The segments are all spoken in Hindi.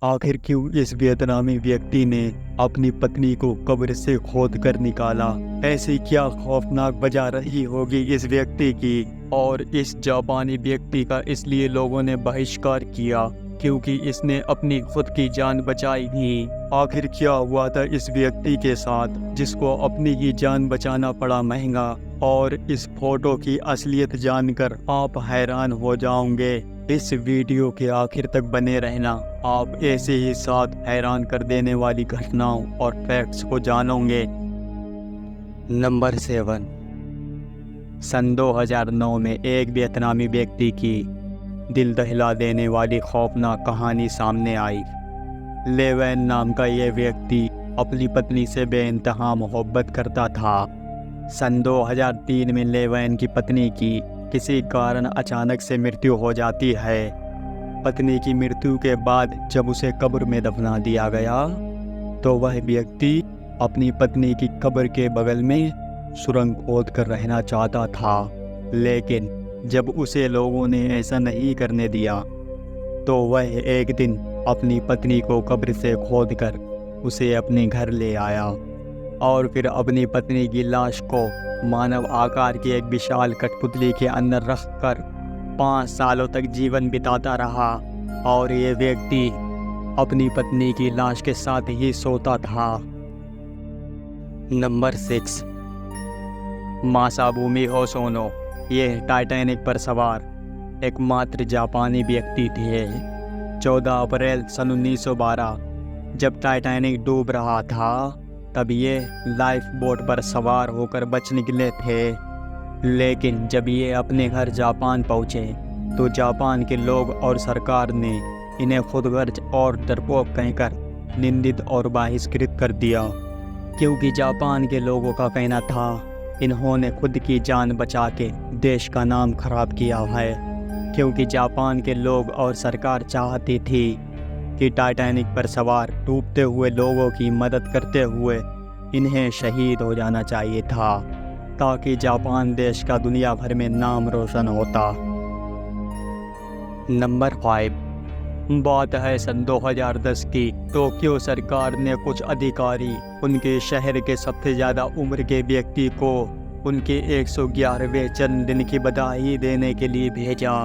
आखिर क्यों इस वियतनामी व्यक्ति ने अपनी पत्नी को कब्र से खोद कर निकाला? ऐसी क्या खौफनाक वजह रही होगी इस व्यक्ति की? और इस जापानी व्यक्ति का इसलिए लोगों ने बहिष्कार किया क्योंकि इसने अपनी खुद की जान बचाई थी। आखिर क्या हुआ था इस व्यक्ति के साथ जिसको अपनी ही जान बचाना पड़ा महंगा? और इस फोटो की असलियत जानकर आप हैरान हो जाओगे। इस वीडियो के आखिर तक बने रहना। आप ऐसे ही साथ हैरान कर देने वाली घटनाओं और फैक्ट्स को जानोगे। नंबर 7। सन 2009 में एक वियतनामी व्यक्ति की दिल दहिला देने वाली खौफनाक कहानी सामने आई। ले वैन नाम का यह व्यक्ति अपनी पत्नी से बेइंतहा मोहब्बत करता था। सन 2003 में ले वैन की पत्नी की किसी कारण अचानक से मृत्यु हो जाती है। पत्नी की मृत्यु के बाद जब उसे कब्र में दफना दिया गया तो वह व्यक्ति अपनी पत्नी की कब्र के बगल में सुरंग खोद कर रहना चाहता था, लेकिन जब उसे लोगों ने ऐसा नहीं करने दिया तो वह एक दिन अपनी पत्नी को कब्र से खोदकर उसे अपने घर ले आया और फिर अपनी पत्नी की लाश को मानव आकार की एक विशाल कठपुतली के अंदर रखकर 5 सालों तक जीवन बिताता रहा। और ये व्यक्ति अपनी पत्नी की लाश के साथ ही सोता था। नंबर 6। मासाबुमी होसोनो ये टाइटैनिक पर सवार एकमात्र जापानी व्यक्ति थे। 14 अप्रैल सन 1912 जब टाइटैनिक डूब रहा था तब ये लाइफ बोट पर सवार होकर बच निकले थे। लेकिन जब ये अपने घर जापान पहुँचे तो जापान के लोग और सरकार ने इन्हें खुदगर्ज और डरपोक कहकर निंदित और बहिष्कृत कर दिया, क्योंकि जापान के लोगों का कहना था इन्होंने खुद की जान बचा के देश का नाम खराब किया है। क्योंकि जापान के लोग और सरकार चाहती थी कि टाइटैनिक पर सवार डूबते हुए लोगों की मदद करते हुए इन्हें शहीद हो जाना चाहिए था, ताकि जापान देश का दुनिया भर में नाम रोशन होता। नंबर 5। बात है सन 2010 की। टोक्यो सरकार ने कुछ अधिकारी उनके शहर के सबसे ज़्यादा उम्र के व्यक्ति को उनके 111वें जन्मदिन की बधाई देने के लिए भेजा।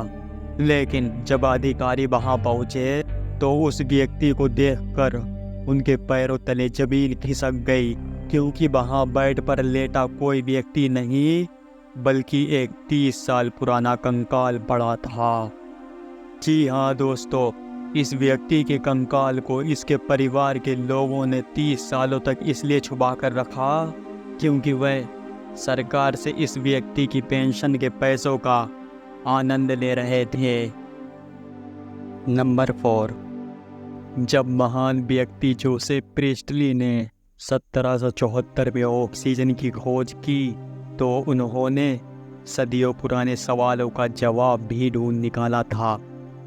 लेकिन जब अधिकारी वहां पहुंचे तो उस व्यक्ति को देखकर उनके पैरों तले जमीन खिसक गई, क्योंकि वहां बेड पर लेटा कोई व्यक्ति नहीं बल्कि एक 30 साल पुराना कंकाल पड़ा था। जी हाँ दोस्तों, इस व्यक्ति के कंकाल को इसके परिवार के लोगों ने 30 सालों तक इसलिए छुपा कर रखा क्योंकि वह सरकार से इस व्यक्ति की पेंशन के पैसों का आनंद ले रहे थे। नंबर 4। जब महान व्यक्ति जोसेफ प्रीस्टली ने 1774 में ऑक्सीजन की खोज की तो उन्होंने सदियों पुराने सवालों का जवाब भी ढूंढ निकाला था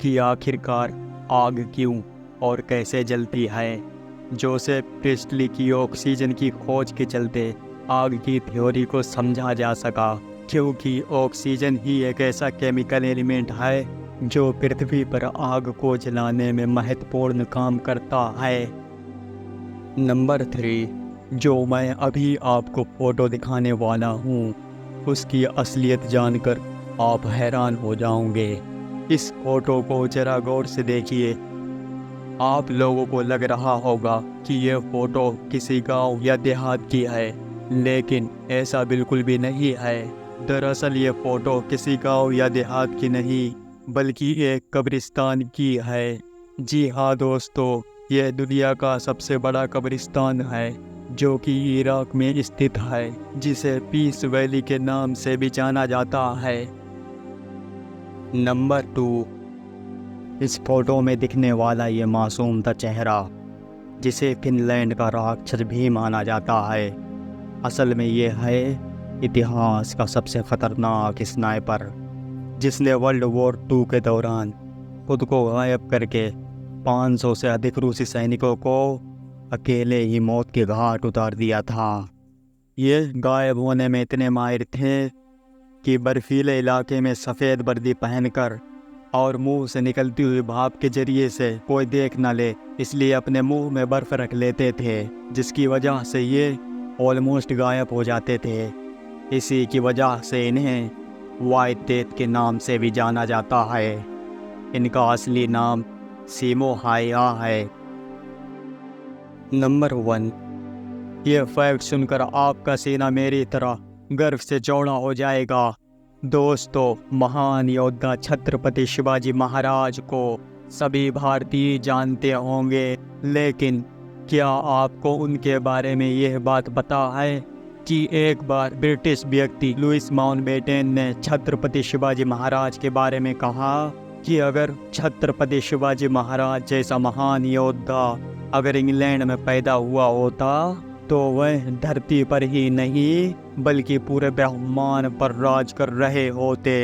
कि आखिरकार आग क्यों और कैसे जलती है। जोसेफ प्रीस्टली की ऑक्सीजन की खोज के चलते आग की थ्योरी को समझा जा सका, क्योंकि ऑक्सीजन ही एक ऐसा केमिकल एलिमेंट है जो पृथ्वी पर आग को जलाने में महत्वपूर्ण काम करता है। नंबर 3। जो मैं अभी आपको फोटो दिखाने वाला हूँ उसकी असलियत जानकर आप हैरान हो जाओगे। इस फोटो को जरा गौर से देखिए। आप लोगों को लग रहा होगा कि यह फोटो किसी गांव या देहात की है, लेकिन ऐसा बिल्कुल भी नहीं है। दरअसल ये फोटो किसी गांव या देहात की नहीं बल्कि एक कब्रिस्तान की है। जी हाँ दोस्तों, यह दुनिया का सबसे बड़ा कब्रिस्तान है जो कि इराक में स्थित है, जिसे पीस वैली के नाम से भी जाना जाता है। नंबर 2। इस फोटो में दिखने वाला ये मासूम सा चेहरा, जिसे फिनलैंड का राक्षस भी माना जाता है, असल में ये है इतिहास का सबसे खतरनाक स्नाइपर, जिसने वर्ल्ड वॉर 2 के दौरान खुद को गायब करके 500 से अधिक रूसी सैनिकों को अकेले ही मौत के घाट उतार दिया था। ये गायब होने में इतने माहिर थे कि बर्फीले इलाके में सफ़ेद वर्दी पहनकर और मुंह से निकलती हुई भाप के जरिए से कोई देख न ले, इसलिए अपने मुंह में बर्फ रख लेते थे, जिसकी वजह से ये ऑलमोस्ट गायब हो जाते थे। इसी की वजह से इन्हें व्हाइट डेथ के नाम से भी जाना जाता है। इनका असली नाम सिमोहाया है। नंबर 1, ये फैक्ट सुनकर आपका सीना मेरी तरह गर्व से चौड़ा हो जाएगा। दोस्तों, महान योद्धा छत्रपति शिवाजी महाराज को सभी भारतीय जानते होंगे, लेकिन क्या आपको उनके बारे में यह बात पता है कि एक बार ब्रिटिश व्यक्ति लुइस माउंटबेटन ने छत्रपति शिवाजी महाराज के बारे में कहा कि अगर छत्रपति शिवाजी महाराज जैसा महान योद्धा अगर इंग्लैंड में पैदा हुआ होता तो वह धरती पर ही नहीं बल्कि पूरे ब्रह्मांड पर राज कर रहे होते।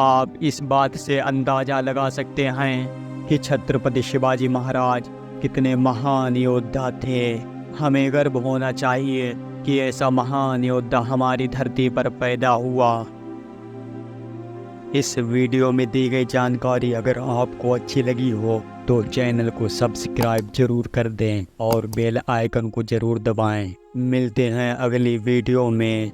आप इस बात से अंदाजा लगा सकते हैं कि छत्रपति शिवाजी महाराज कितने महान योद्धा थे। हमें गर्व होना चाहिए कि ऐसा महान योद्धा हमारी धरती पर पैदा हुआ। इस वीडियो में दी गई जानकारी अगर आपको अच्छी लगी हो तो चैनल को सब्सक्राइब जरूर कर दें और बेल आइकन को जरूर दबाएं। मिलते हैं अगली वीडियो में।